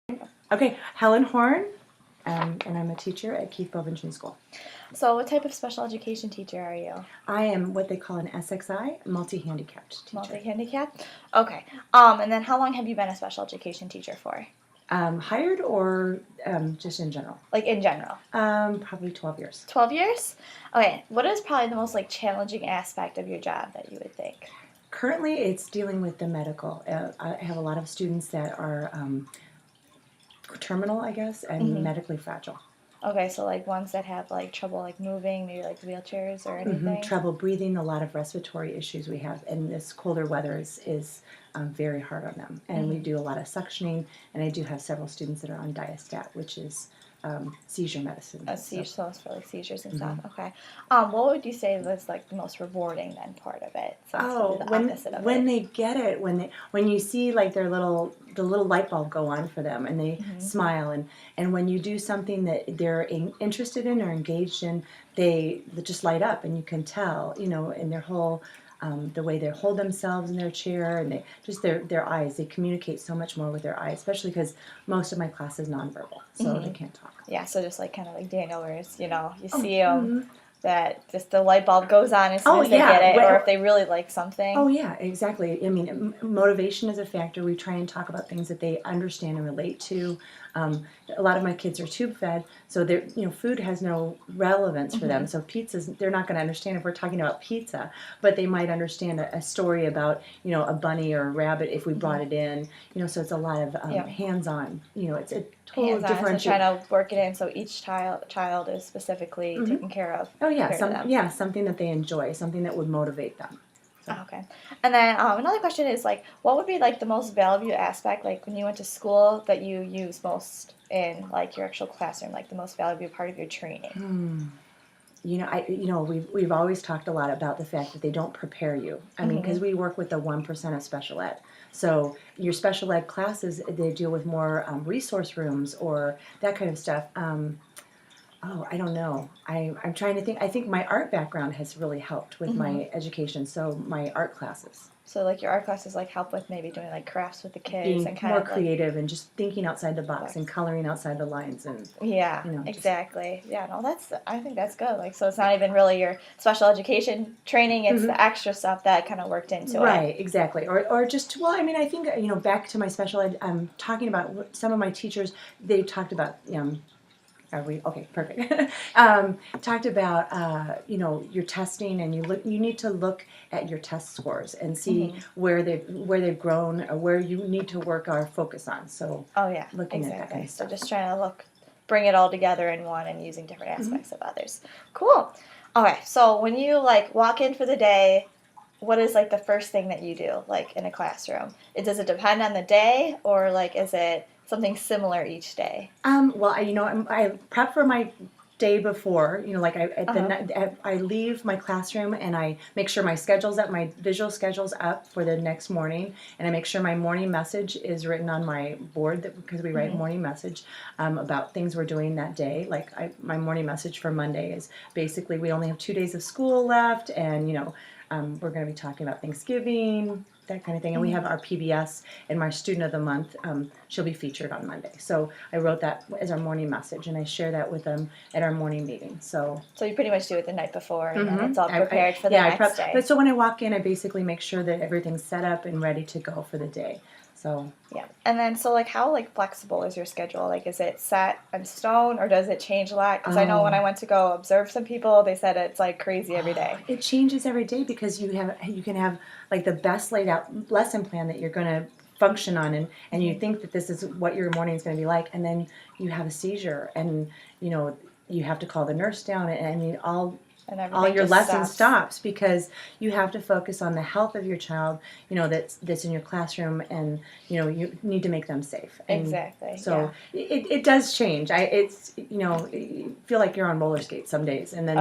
Okay, Helen Horn, and I'm a teacher at Keith Bovington School. So what type of special education teacher are you? I am what they call an SXI, multi-handicapped teacher. Multi-handicapped? Okay. And then how long have you been a special education teacher for? Hired or just in general? Like in general? Probably 12 years. 12 years? Okay. What is probably the most challenging aspect of your job that you would think? Currently, it's dealing with the medical. I have a lot of students that are terminal, I guess, and medically fragile. Okay, so ones that have trouble moving, maybe wheelchairs or anything? Trouble breathing, a lot of respiratory issues we have, and this colder weather is very hard on them. And we do a lot of suctioning, and I do have several students that are on Diastat, which is seizure medicine. So it's for seizures and stuff. Okay. What would you say was the most rewarding then part of it? When they get it, when you see the little light bulb go on for them, and they smile, and when you do something that they're interested in or engaged in, they just light up, and you can tell, in their whole. The way they hold themselves in their chair, and their eyes, they communicate so much more with their eyes, especially because most of my class is nonverbal, so they can't talk. Yeah, so just kind of like Daniel, where you see them, that just the light bulb goes on as soon as they get it, or if they really like something. Oh yeah, exactly. I mean, motivation is a factor. We try and talk about things that they understand and relate to. A lot of my kids are tube fed, so food has no relevance for them. So pizzas, they're not going to understand if we're talking about pizza, but they might understand a story about a bunny or a rabbit if we brought it in. So it's a lot of hands-on. It's a total different. So trying to work it in so each child is specifically taken care of. Oh yeah, something that they enjoy, something that would motivate them. So. Okay. And then another question is what would be the most valuable aspect when you went to school that you use most in your actual classroom, the most valuable part of your training? We've always talked a lot about the fact that they don't prepare you. I mean, because we work with the 1% of special ed. So your special ed classes, they deal with more resource rooms or that kind of stuff. I don't know. I'm trying to think. I think my art background has really helped with my education, so my art classes. So your art classes help with maybe doing crafts with the kids being and kind more of creative and just thinking outside the box and coloring outside the lines and exactly. I think that's good. So it's not even really your special education training, it's the extra stuff that kind of worked into it. Right, exactly. Or just I think back to my special ed, talking about some of my teachers, they talked about are we okay? Perfect. Talked about your testing, and you need to look at your test scores and see where they've grown or where you need to work or focus on. So looking at that kind of stuff. So just trying to bring it all together in one and using different aspects of others. Cool. Okay, so when you walk in for the day, what is the first thing that you do in a classroom? Does it depend on the day, or is it something similar each day? Well, I prep for my day before. I leave my classroom and I make sure my visual schedule's up for the next morning, and I make sure my morning message is written on my board because we write morning message about things we're doing that day. My morning message for Monday is basically we only have 2 days of school left, and we're going to be talking about Thanksgiving, that kind of thing. And we have our PBS, and my Student of the Month, she'll be featured on Monday. So I wrote that as our morning message, and I share that with them at our morning meeting. So you pretty much do it the night before, and then it's all prepared for the next day. But so when I walk in, I basically make sure that everything's set up and ready to go for the day. So and then how flexible is your schedule? Is it set in stone, or does it change a lot? Because I know when I went to go observe some people, they said it's crazy every day. It changes every day because you can have the best laid out lesson plan that you're going to function on, and you think that this is what your morning is going to be like, and then you have a seizure, and you have to call the nurse down, and all your lesson stops because you have to focus on the health of your child, that's in your classroom, and you need to make them safe. And exactly. So it does change. You feel like you're on roller skates some days, and then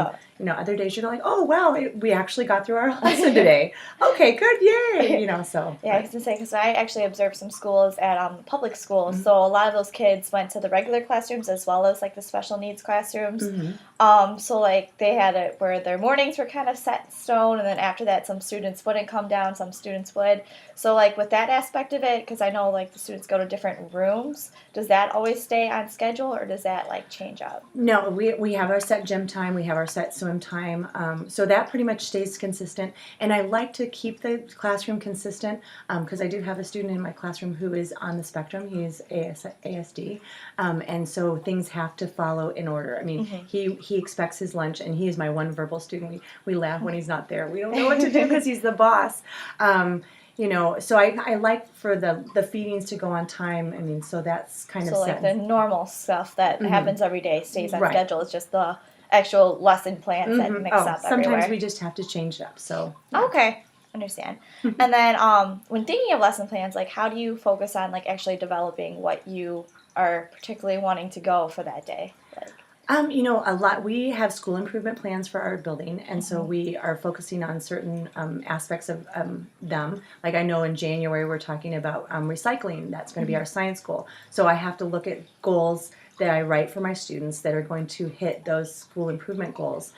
other days you're like, oh wow, we actually got through our lesson today. Okay, good, yay. So I was gonna say, because I actually observed some schools at public schools, so a lot of those kids went to the regular classrooms as well as the special needs classrooms. So they had where their mornings were kind of set in stone, and then after that, some students wouldn't come down, some students would. So, like, with that aspect of it, because I know, like, the students go to different rooms, does that always stay on schedule, or does that, like, change up? No, we have our set gym time, we have our set swim time, so that pretty much stays consistent. And I like to keep the classroom consistent because I do have a student in my classroom who is on the spectrum. He's ASD, and so things have to follow in order. I mean, he expects his lunch, and he is my one verbal student. We laugh when he's not there. We don't know what to do because he's the boss. You know, so I like for the feedings to go on time. I mean, so that's kind of So, set. like, the normal stuff that happens every day stays on Right. schedule. It's just the actual lesson plans that mix up Sometimes everywhere. we just have to change it up. So Okay, understand. And then when thinking of lesson plans, like, how do you focus on, like, actually developing what you are particularly wanting to go for that day? Like, you know, a lot. We have school improvement plans for our building, and so we are focusing on certain aspects of them. Like I know in January we're talking about recycling. That's going to be our science goal. So I have to look at goals that I write for my students that are going to hit those school improvement goals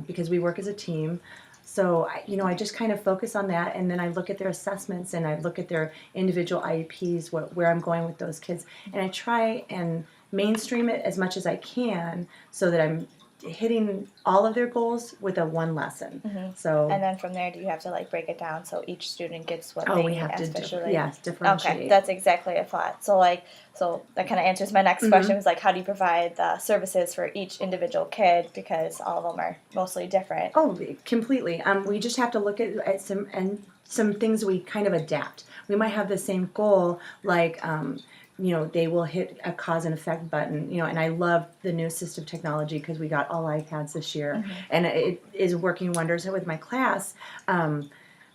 because we work as a team. So, you know, I just kind of focus on that, and then I look at their assessments, and I look at their individual IEPs, where I'm going with those kids, and I try and mainstream it as much as I can so that I'm hitting all of their goals with a one lesson. So, and then from there, do you have to, like, break it down so each student gets what they we need have to especially? differentiate. Okay, that's exactly a thought. So, like, so that kind of answers my next question, is like, how do you provide the services for each individual kid, because all of them are mostly different? Oh, completely. We just have to look at some things we kind of adapt. We might have the same goal, like you know, they will hit a cause and effect button. You know, and I love the new assistive technology because we got all iPads this year, and it is working wonders with my class.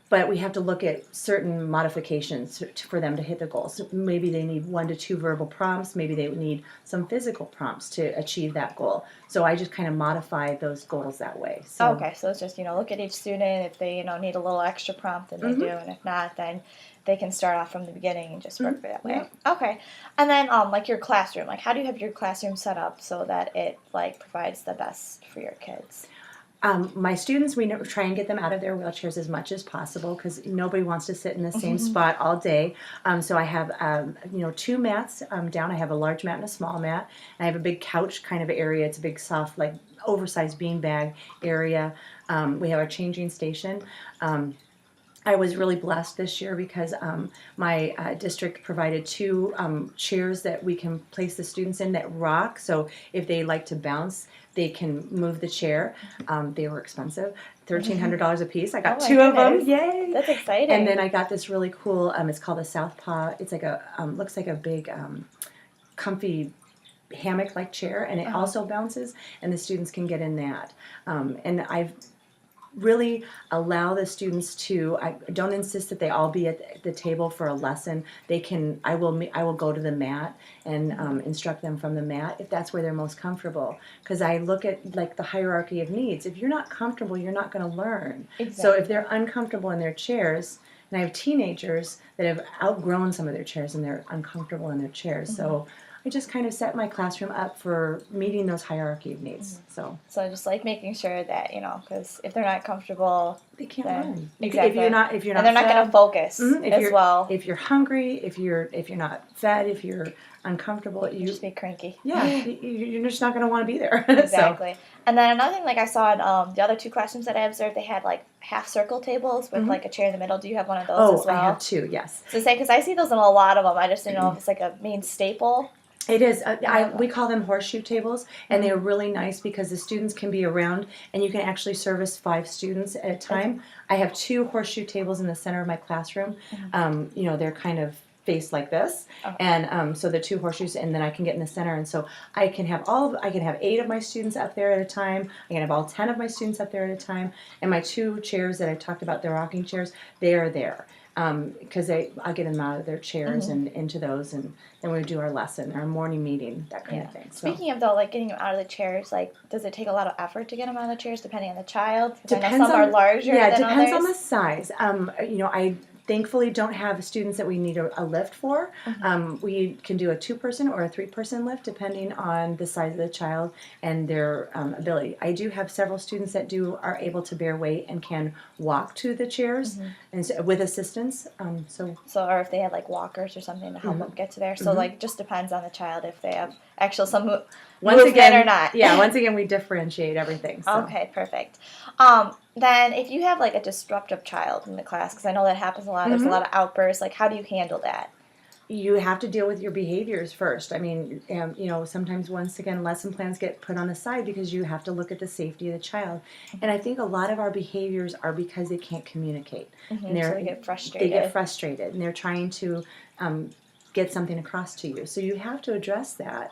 But we have to look at certain modifications for them to hit the goals. So maybe they need 1 to 2 verbal prompts. Maybe they would need some physical prompts to achieve that goal. So I just kind of modify those goals that way. So, Okay, so it's just, look at each student. If they, need a little extra prompt, then they do. And if not, then they can start off from the beginning and just work for that way. Yeah. Okay. And then, like, your classroom. Like, how do you have your classroom set up so that it, like, provides the best for your kids? My students, we try and get them out of their wheelchairs as much as possible because nobody wants to sit in the same spot all day. So I have, 2 mats down. I have a large mat and a small mat. And I have a big couch kind of area. It's a big, soft, like oversized beanbag area. We have our changing station. I was really blessed this year because my district provided 2 chairs that we can place the students in that rock. So if they like to bounce, they can move the chair. They were expensive, $1,300 a piece. I got 2 of them. Yay! That's exciting. And then I got this really cool. It's called a Southpaw. It's like a looks like a big, comfy hammock-like chair, and it also bounces. And the students can get in that. And I've really allow the students to. I don't insist that they all be at the table for a lesson. They can. I will go to the mat and instruct them from the mat if that's where they're most comfortable. Because I look at, like, the hierarchy of needs. If you're not comfortable, you're not going to learn. Exactly. So if they're uncomfortable in their chairs, and I have teenagers that have outgrown some of their chairs and they're uncomfortable in their chairs. So I just kind of set my classroom up for meeting those hierarchy of needs. So just, like, making sure that, because if they're not comfortable, they can't then, learn. exactly. If you're not and they're not fed, going to focus if as you're, well. If you're hungry, if you're not fed, if you're uncomfortable, You just be cranky. Yeah, you're just not going to want to be there. Exactly. And then another thing, like, I saw in the other 2 classrooms that I observed, they had, like, half circle tables with like a chair in the middle. Do you have one of those as well? I have 2. Yes. So say, because I see those in a lot of them. I just didn't know if it's like a main staple. It is. We call them horseshoe tables, and they're really nice because the students can be around, and you can actually service 5 students at a time. I have 2 horseshoe tables in the center of my classroom. They're kind of faced like this, and so the 2 horseshoes, and then I can get in the center, and so I can have 8 of my students up there at a time. I can have all 10 of my students up there at a time, and my 2 chairs that I talked about, the rocking chairs, they are there. Because I'll get them out of their chairs and into those, and then we do our lesson, our morning meeting, that kind of thing. So. Speaking of, though, like, getting them out of the chairs, like, does it take a lot of effort to get them out of the chairs, depending on the child? Depends I know some are larger than depends others. on the size. I thankfully don't have students that we need a lift for. We can do a 2-person or a 3-person lift depending on the size of the child and their ability. I do have several students that are able to bear weight and can walk to the chairs and so, with assistance. So, or if they had like walkers or something to help them get to there. So, like, just depends on the child if they have actual some movement or not. Yeah, once again, we differentiate everything. So. Okay, perfect. Then if you have like a disruptive child in the class, because I know that happens a lot, there's a lot of outbursts, like how do you handle that? You have to deal with your behaviors first. I mean, sometimes once again, lesson plans get put on the side because you have to look at the safety of the child. And I think a lot of our behaviors are because they can't communicate. And So they get frustrated. They get frustrated, and they're trying to get something across to you. So you have to address that.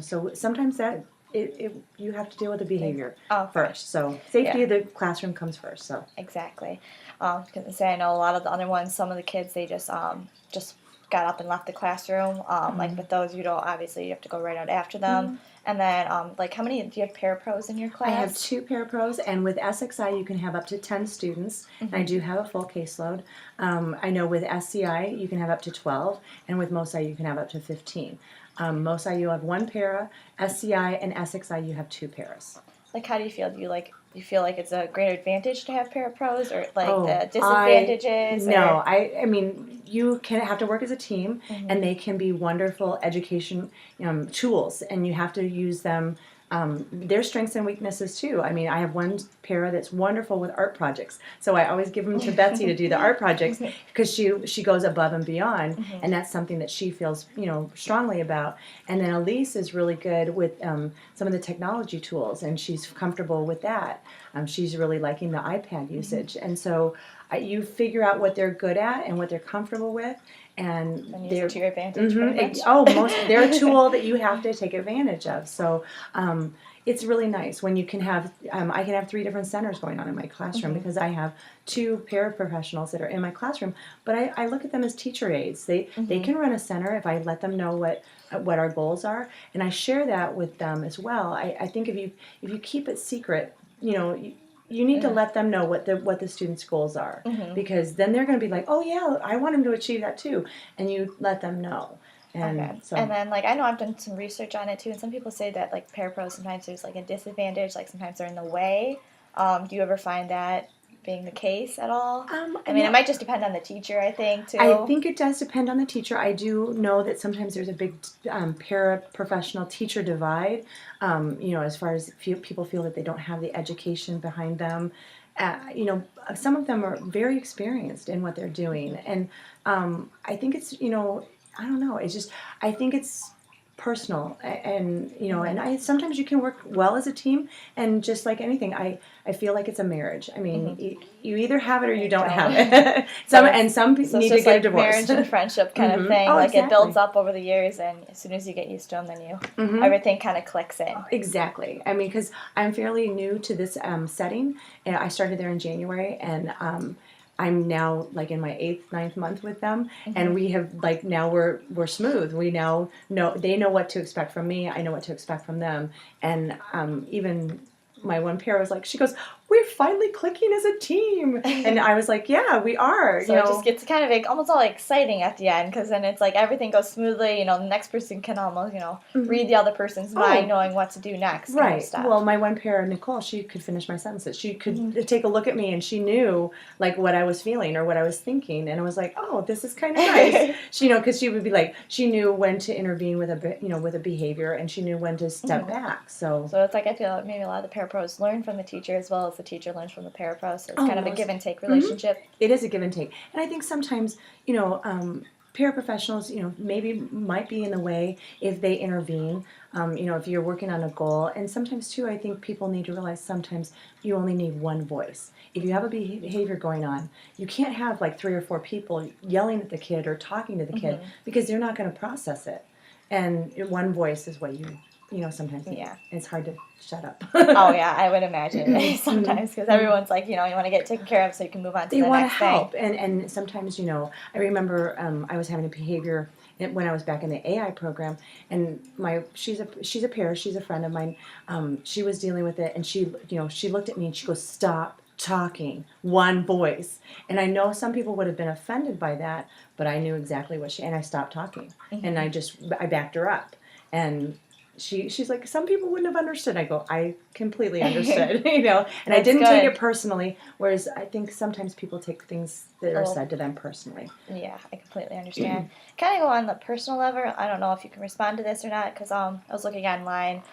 So sometimes that you have to deal with the behavior first. So safety of the classroom comes first. So exactly. Because I know a lot of the other ones. Some of the kids they just got up and left the classroom. Like with those, obviously you have to go right out after them. And then like how many do you have parapros in your class? I have 2 parapros, and with SXI you can have up to 10 students. And I do have a full caseload. I know with SCI you can have up to 12, and with MOSI you can have up to 15. MOSI you have 1 para, SCI and SXI you have 2 paras. Like how do you feel? Do you feel like it's a greater advantage to have parapros, or like the disadvantages? No, I mean you can have to work as a team, and they can be wonderful education tools, and you have to use them. Their strengths and weaknesses too. I mean, I have 1 para that's wonderful with art projects, so I always give them to Betsy to do the art projects because she goes above and beyond, and that's something that she feels strongly about. And then Elise is really good with some of the technology tools, and she's comfortable with that. She's really liking the iPad usage, and so you figure out what they're good at and what they're comfortable with. And they're to your advantage. They're a tool that you have to take advantage of. So it's really nice when you can have. I can have 3 different centers going on in my classroom because I have 2 paraprofessionals that are in my classroom. But I look at them as teacher aides. They can run a center if I let them know what our goals are, and I share that with them as well. I think if you keep it secret, you need to let them know what the students' goals are, because then they're going to be like, oh yeah, I want him to achieve that too, and you let them know. And and then like I know I've done some research on it too, and some people say that like parapros sometimes there's like a disadvantage, like sometimes they're in the way. Do you ever find that being the case at all? I mean, it might just depend on the teacher, I think, too. I think it does depend on the teacher. I do know that sometimes there's a big paraprofessional teacher divide, as far as people feel that they don't have the education behind them. Some of them are very experienced in what they're doing. And I think it's, I don't know, it's just, I think it's personal, and and sometimes you can work well as a team, and just like anything, I feel like it's a marriage. I mean, you either have it or you don't have it. Some people need to get a divorce. Marriage and friendship kind of thing. Exactly. It builds up over the years, and as soon as you get used to them, then everything kind of clicks in. Exactly. I mean, because I'm fairly new to this setting, and I started there in January, and I'm now like in my 8th, 9th month with them, and we have now we're smooth. We now know, they know what to expect from me. I know what to expect from them, and even my 1 pair was like, she goes, we're finally clicking as a team. And I was like, yeah, we are. So it just gets kind of almost all exciting at the end, because then it's like everything goes smoothly. The next person can almost, read the other person's mind, knowing what to do next. Right. Kind of stuff. Well, my 1 pair, Nicole, she could finish my sentences. She could take a look at me, and she knew what I was feeling or what I was thinking. And I was like, oh, this is kind of nice. Because she would be like, she knew when to intervene with a behavior, and she knew when to step back. So it's like I feel like maybe a lot of the parapros learn from the teacher as well as the teacher learns from the parapro. So it's kind of a give and take relationship. It is a give and take, and I think sometimes paraprofessionals maybe might be in the way if they intervene. If you're working on a goal, and sometimes too, I think people need to realize sometimes you only need one voice. If you have a behavior going on, you can't have 3 or 4 people yelling at the kid or talking to the kid, because they're not going to process it. And one voice is what sometimes it's hard to shut up. Oh, yeah, I would imagine sometimes, because everyone's like, you want to get taken care of so you can move on to the next thing. They want to help. And sometimes, I remember I was having a behavior when I was back in the AI program, and she's a peer, she's a friend of mine. She was dealing with it, and she looked at me and she goes, stop talking, one voice. And I know some people would have been offended by that, but I knew exactly what and I stopped talking. And I backed her up. And she's like, some people wouldn't have understood. I go, I completely understood, and I That's didn't take good. it personally. Whereas I think sometimes people take things that are said to them personally. Yeah, I completely understand. Kind of go on the personal level. I don't know if you can respond to this or not, because I was looking online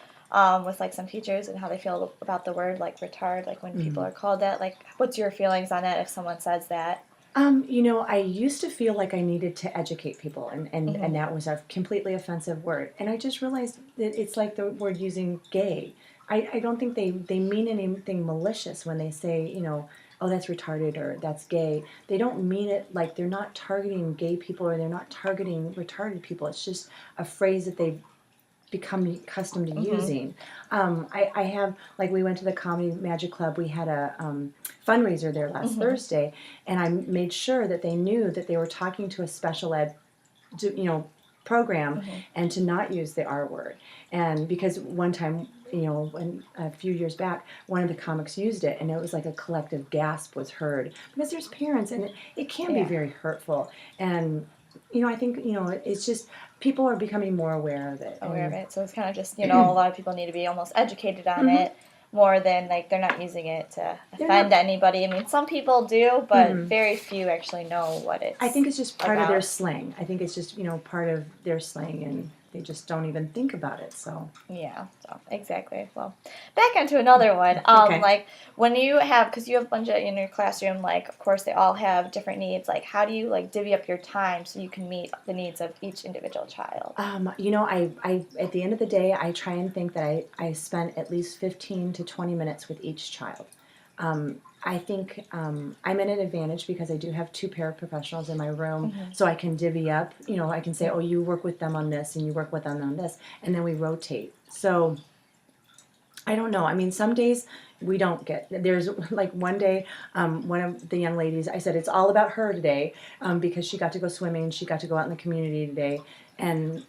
with like some teachers and how they feel about the word like retard, like when people are called that. Like, what's your feelings on that if someone says that? I used to feel like I needed to educate people, and that was a completely offensive word. And I just realized that it's like the word using gay. I don't think they mean anything malicious when they say, oh, that's retarded or that's gay. They don't mean it like they're not targeting gay people or they're not targeting retarded people. It's just a phrase that they've become accustomed to using. I have, like, we went to the Comedy Magic Club. We had a fundraiser there last Thursday, and I made sure that they knew that they were talking to a special ed, program, and to not use the R word. And because one time, when a few years back, one of the comics used it, and it was like a collective gasp was heard because there's parents, and it can be very hurtful. And I think it's just people are becoming more aware of it. Aware of it. So it's kind of just, a lot of people need to be almost educated on it more than like they're not using it to offend anybody. I mean, some people do, but very few actually know what it's I think it's just part of their about. slang. I think it's just, part of their slang, and they just don't even think about it. So Yeah, so exactly. Well, back onto another one. Okay. Like when you have, because you have a bunch of in your classroom, like of course they all have different needs. Like how do you like divvy up your time so you can meet the needs of each individual child? I at the end of the day, I try and think that I spent at least 15 to 20 minutes with each child. I think I'm at an advantage because I do have two paraprofessionals in my room, so I can divvy up. I can say, oh, you work with them on this, and you work with them on this, and then we rotate. So I don't know. I mean, some days we don't get. There's like one day, one of the young ladies, I said it's all about her today, because she got to go swimming, she got to go out in the community today, and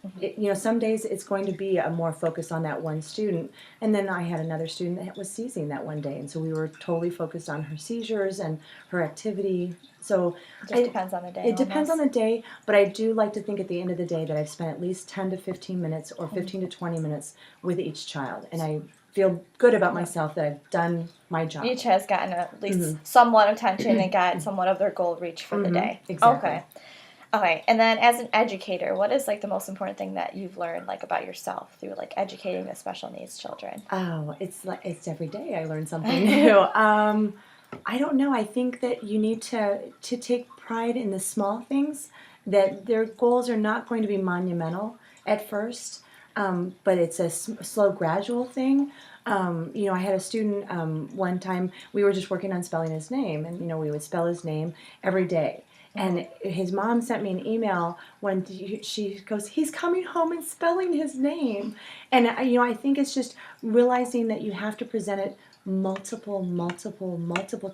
some days it's going to be a more focus on that one student. And then I had another student that was seizing that one day, and so we were totally focused on her seizures and her activity. So It just depends on the day. it depends on the day, but I do like to think at the end of the day that I've spent at least 10 to 15 minutes or 15 to 20 minutes with each child, and I feel good about myself that I've done my job. Each has gotten at least somewhat attention and got somewhat of their goal reached for the day. Exactly. Okay. Okay, and then as an educator, what is like the most important thing that you've learned like about yourself through like educating the special needs children? Oh, it's every day I learn something new. I don't know. I think that you need to take pride in the small things. That their goals are not going to be monumental at first, but it's a slow, gradual thing. I had a student one time. We were just working on spelling his name, and we would spell his name every day. And his mom sent me an email when she goes, he's coming home and spelling his name. And, I think it's just realizing that you have to present it multiple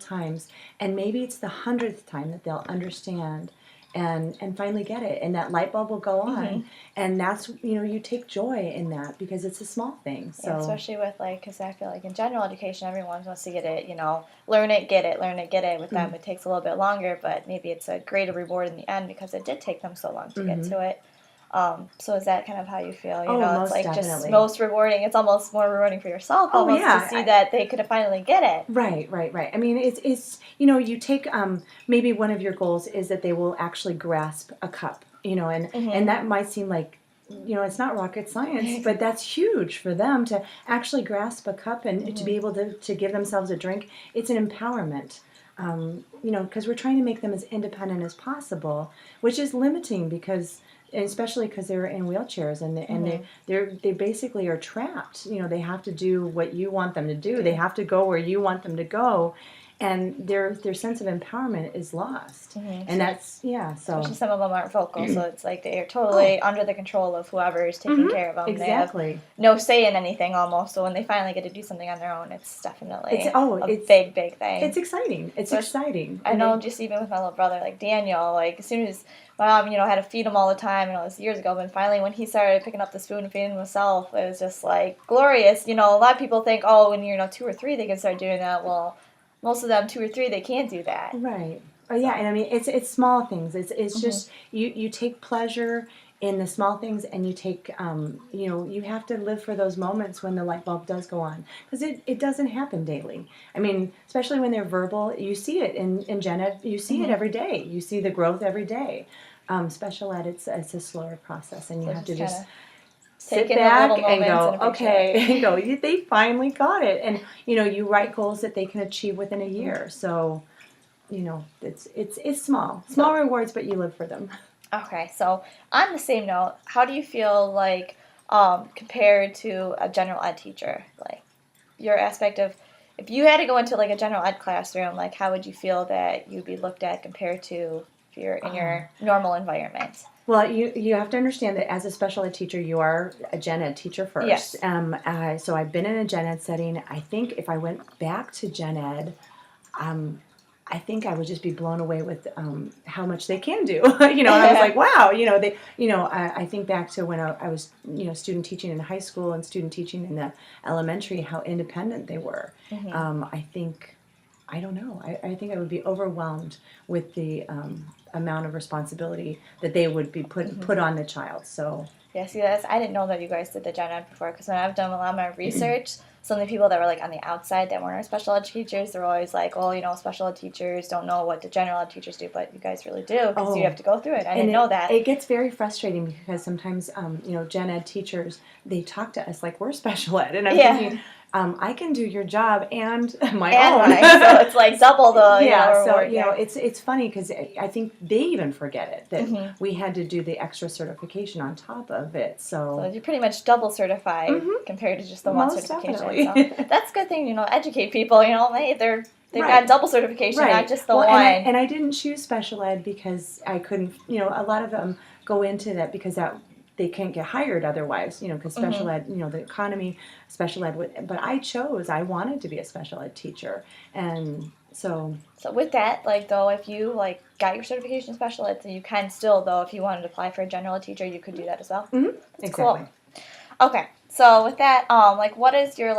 times. And maybe it's the 100th time that they'll understand and finally get it. And that light bulb will go on. And that's, you take joy in that because it's a small thing. So Yeah, especially with because I feel like in general education, everyone wants to get it, learn it, get it, learn it, get it. With them, it takes a little bit longer, but maybe it's a greater reward in the end because it did take them so long to get to it. So is that kind of how you feel? Oh, it's most like definitely. just most rewarding. It's almost more rewarding for yourself almost to see that they could finally get it. Right. I mean, it's you take maybe one of your goals is that they will actually grasp a cup, and that might seem like it's not rocket science, but that's huge for them to actually grasp a cup and to be able to give themselves a drink. It's an empowerment. Because we're trying to make them as independent as possible, which is limiting especially because they're in wheelchairs and they basically are trapped. They have to do what you want them to do. They have to go where you want them to go, and their sense of empowerment is lost. And that's so. Especially some of them aren't vocal, so it's like they are totally under the control of whoever is taking care of them. Exactly. They have no say in anything almost. So when they finally get to do something on their own, it's definitely a big thing. It's exciting. It's exciting. I know, just even with my little brother, like Daniel, like as soon as my mom, had to feed him all the time, and all this years ago, but finally when he started picking up the spoon and feeding himself, it was just like glorious. A lot of people think, oh, when you're 2 or 3, they can start doing that. Well, most of them 2 or 3 they can't do that. Right. Oh yeah, and I mean it's small things. It's just you take pleasure in the small things, and you take you have to live for those moments when the light bulb does go on, because it doesn't happen daily. I mean, especially when they're verbal, you see it in gen ed. You see it every day. You see the growth every day. Special ed, it's a slower process, and you So have to just just take sit in the back little and moments go, and appreciate okay, and go, they finally got it, and you write goals that they can achieve within a year. So it's small rewards, but you live for them. Okay, so on the same note, how do you feel like compared to a general ed teacher? Like your aspect of if you had to go into like a general ed classroom, like how would you feel that you'd be looked at compared to if you're in your normal environment? Well, you have to understand that as a special ed teacher, you are a gen ed teacher first. Yes. So I've been in a gen ed setting. I think if I went back to gen ed, I think I would just be blown away with how much they can do. I was like, wow. They. I think back to when I was student teaching in high school and student teaching in the elementary, how independent they were. I don't know. I think I would be overwhelmed with the amount of responsibility that they would be put on the child. So yeah, see, I didn't know that you guys did the gen ed before, because when I've done a lot of my research, some of the people that were like on the outside that weren't our special ed teachers, they're always like, oh, special ed teachers don't know what the general ed teachers do, but you guys really do, because you have to go through it. I didn't know that. It gets very frustrating because sometimes, gen ed teachers, they talk to us like we're special ed, and I'm thinking, I can do your job and my own. So it's like double the reward. It's funny because I think they even forget it that we had to do the extra certification on top of it. So you're pretty much double certified compared to just the one certification. Definitely. So that's a good thing, educate people. They've got double certification, not just the one. And I didn't choose special ed because I couldn't. A lot of them go into that because they can't get hired otherwise, because special ed, the economy, special ed, but I wanted to be a special ed teacher. And so with that, though, if you, got your certification in special ed, so you can still, though, if you wanted to apply for a general ed teacher, you could do that as well? Mm-hmm. That's exactly. Cool. Okay, so with that, what is your,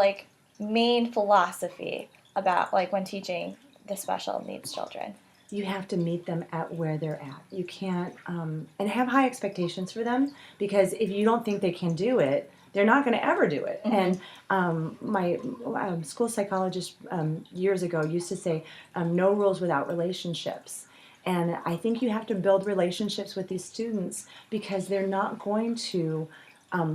main philosophy about, when teaching the special needs children? You have to meet them at where they're at. You can't, and have high expectations for them, because if you don't think they can do it, they're not going to ever do it. And my school psychologist years ago used to say, no rules without relationships. And I think you have to build relationships with these students, because they're not going to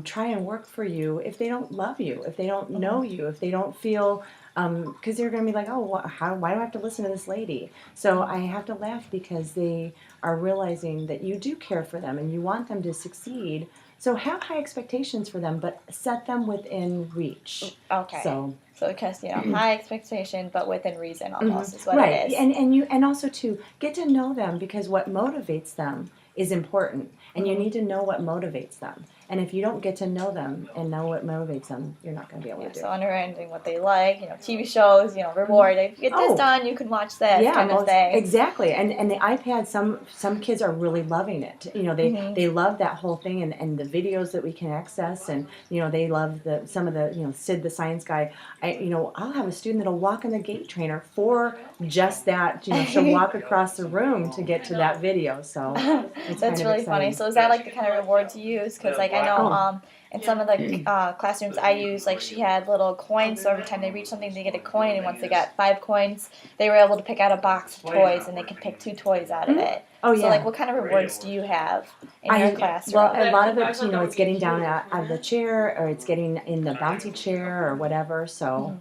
try and work for you if they don't love you, if they don't know you, if they don't feel, because they're going to be like, oh, why do I have to listen to this lady? So I have to laugh, because they are realizing that you do care for them and you want them to succeed. So have high expectations for them, but set them within reach. Okay. So because high expectation, but within reason, almost is what right. it is. And also to get to know them, because what motivates them is important, and you need to know what motivates them. And if you don't get to know them and know what motivates them, you're not going to be able to do it. So understanding what they like, TV shows, reward. If you get this done, you can watch this kind of thing. Exactly. And the iPad, some kids are really loving it. They love that whole thing, and the videos that we can access, and they love some of the Sid the Science Guy. I'll have a student that'll walk in the gate trainer for just that. She'll walk across the room to get to that video. So it's that's really funny. So is that the kind of rewards you use? Because I know in some of the classrooms I use, she had little coins, so every time they reach something, they get a coin, and once they got 5 coins, they were able to pick out a box of toys, and they could pick 2 toys out of it. Oh, yeah. So, what kind of rewards do you have in your classroom? Well, a lot of it, it's getting down out of the chair, or it's getting in the bouncy chair, or whatever. So,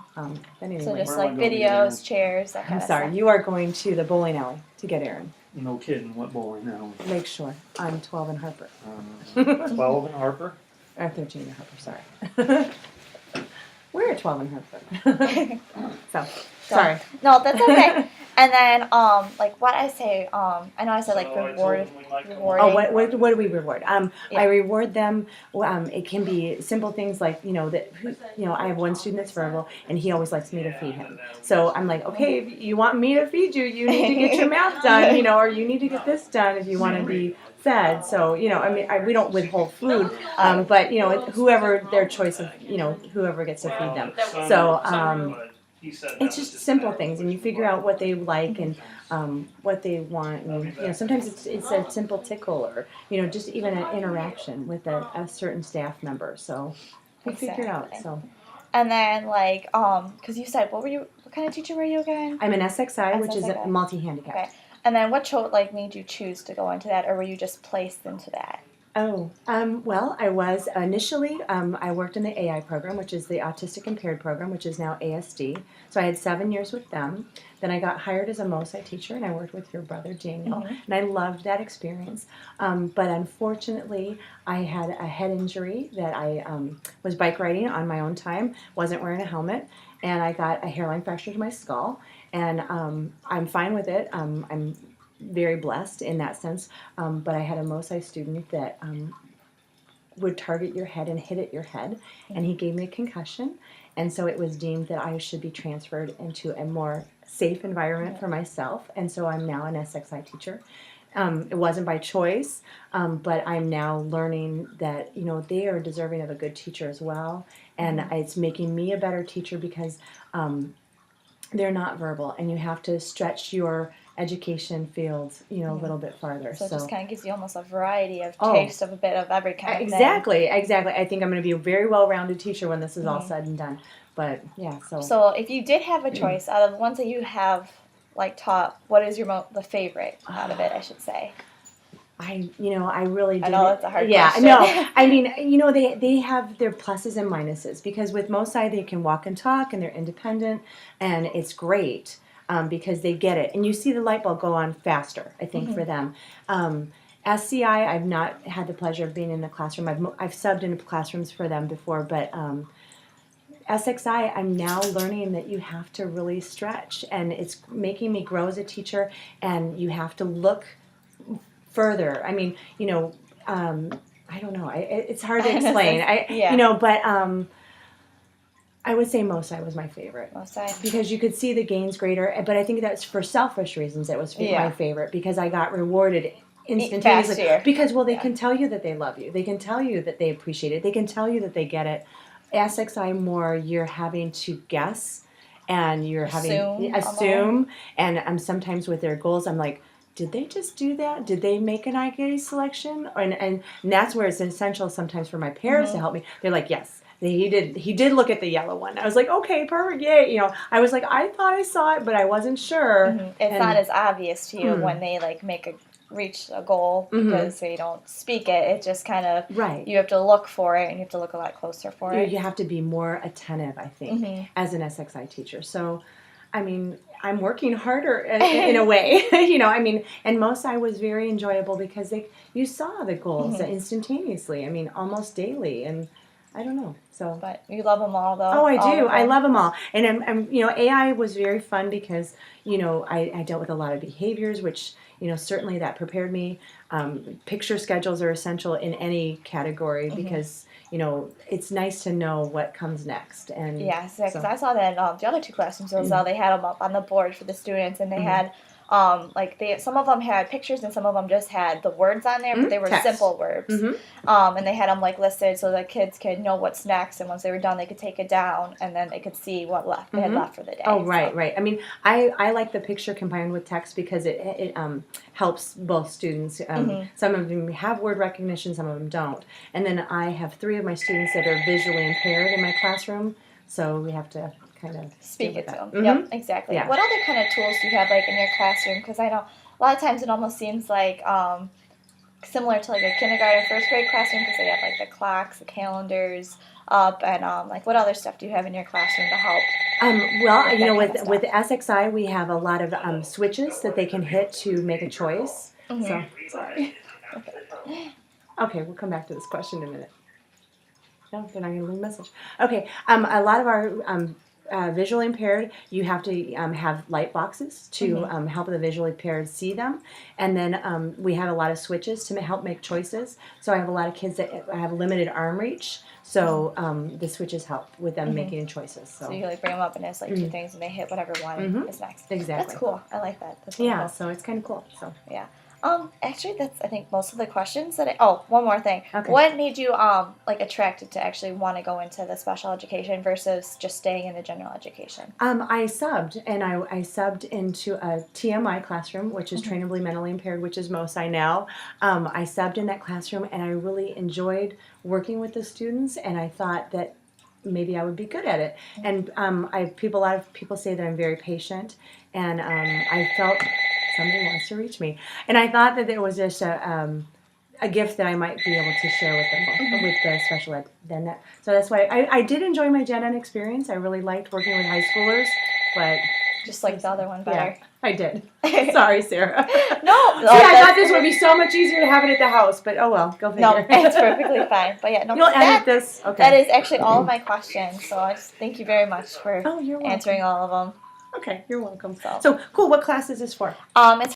anyway. So just videos, chairs, that kind of stuff. I'm sorry, you are going to the bowling alley to get Aaron. No kidding, what bowling alley? Lakeshore on 12 and Harper. 12 and Harper? Or 13 and Harper, sorry. We're at 12 and Harper. So, sorry. No, that's okay. And then, what I say, I know I said, rewarding. Oh, what do we reward? I reward them. It can be simple things like, I have one student that's verbal, and he always likes me to feed him. So I'm like, okay, if you want me to feed you, you need to get your math done, or you need to get this done if you want to be fed. So, we don't withhold food, but, whoever their choice of, whoever gets to feed them. So, it's just simple things, and you figure out what they like and what they want, and sometimes it's a simple tickle or just even an interaction with a certain staff member. So we figure it out. Exactly. So And then because you said what kind of teacher were you again? I'm an SXI, which is a SXI. multi-handicap. Okay. And then what made you choose to go into that, or were you just placed into that? Oh, well, I was initially, I worked in the AI program, which is the Autistic Impaired program, which is now ASD. So I had 7 years with them. Then I got hired as a MOSI teacher, and I worked with your brother, Daniel, and I loved that experience. But unfortunately, I had a head injury that I was bike riding on my own time, wasn't wearing a helmet, and I got a hairline fracture to my skull, and I'm fine with it. I'm very blessed in that sense, but I had a MOSI student that would target your head and hit at your head, and he gave me a concussion, and so it was deemed that I should be transferred into a more safe environment for myself, and so I'm now an SXI teacher. It wasn't by choice, but I'm now learning that they are deserving of a good teacher as well, and it's making me a better teacher because they're not verbal, and you have to stretch your education fields, a little bit farther. So it just kind of gives you almost a variety of taste of a bit of every kind of thing. Exactly. I think I'm going to be a very well-rounded teacher when this is all said and done. But yeah, So if you did have a choice out of the ones that you have taught, what is your the favorite out of it? I should say. I really didn't. I know that's a hard yeah, question. no. I mean, they have their pluses and minuses because with MOSI they can walk and talk and they're independent and it's great because they get it and you see the light bulb go on faster. I think for them. SCI, I've not had the pleasure of being in the classroom. I've subbed in classrooms for them before, but SXI, I'm now learning that you have to really stretch, and it's making me grow as a teacher. And you have to look further. I mean, I don't know. It's hard to explain. But I would say MOSI was my favorite. MOSI. Because you could see the gains greater, but I think that's for selfish reasons. It was my favorite because I got rewarded instantaneously. Faster. Because they can tell you that they love you. They can tell you that they appreciate it. They can tell you that they get it. SXI more, you're having to guess, and you're having assume. And sometimes with their goals, I'm like, did they just do that? Did they make an IGA selection? And that's where it's essential sometimes for my parents to help me. They're like, yes, he did look at the yellow one. I was like, okay, perfect, yay. I was like, I thought I saw it, but I wasn't sure. It's not as obvious to you when they reach a goal because they don't speak it. It just kind of, you have to look for it and you have to look a lot closer for it. You have to be more attentive, I think, as an SXI teacher. So, I mean, I'm working harder in a way, I mean, and MOSI was very enjoyable because you saw the goals instantaneously. I mean, almost daily, and I don't know. So, but you love them all, though. Oh, I do. I love them all, and I'm AI was very fun because I dealt with a lot of behaviors, which certainly that prepared me. Picture schedules are essential in any category because it's nice to know what comes next. And yes, because I saw that in the other two classrooms as well. They had them up on the board for the students, and they had some of them had pictures and some of them just had the words on there, but they were simple words. And they had them listed so the kids could know what's next, and once they were done, they could take it down, and then they could see what they had left for the day. Oh, right. I mean, I like the picture combined with text because it helps both students. Some of them have word recognition, some of them don't. And then I have 3 of my students that are visually impaired in my classroom, so we have to kind of speak it to them. Yep, exactly. Yeah. What other kind of tools do you have in your classroom? Because I know a lot of times it almost seems like similar to a kindergarten, first grade classroom because they have the clocks, the calendars up, and what other stuff do you have in your classroom to help? With SXI we have a lot of switches that they can hit to make a choice. So sorry. Okay, we'll come back to this question in a minute. No, they're not going to leave a message. Okay, a lot of our visually impaired, you have to have light boxes to help the visually impaired see them. And then we have a lot of switches to help make choices. So I have a lot of kids that have limited arm reach. So the switches help with them making choices. So you bring them up and it's 2 things and they hit whatever one is next. Exactly. That's cool. I like that. That's really cool. So it's kind of cool. So yeah. Actually, that's I think most of the questions that one more thing. Okay. What made you like attracted to actually want to go into the special education versus just staying in the general education? I subbed, and I subbed into a TMI classroom, which is trainably mentally impaired, which is MOSI now. I subbed in that classroom, and I really enjoyed working with the students, and I thought that maybe I would be good at it. And a lot of people say that I'm very patient, and I felt somebody wants to reach me, and I thought that it was just a gift that I might be able to share with them with the special ed. So that's why I did enjoy my Gen Ed experience. I really liked working with high schoolers, but Just like the other one better. yeah, I did. Sorry, Sarah. No, See, I thought this would be so much easier to have it at the house, but oh well, go figure. No, it's perfectly fine. But yeah, no, You'll edit that, this. Okay. that is actually all of my questions. So I just thank you very much for Oh, you're welcome. answering all of them. Okay, you're welcome. So- So cool. What class is this for? It's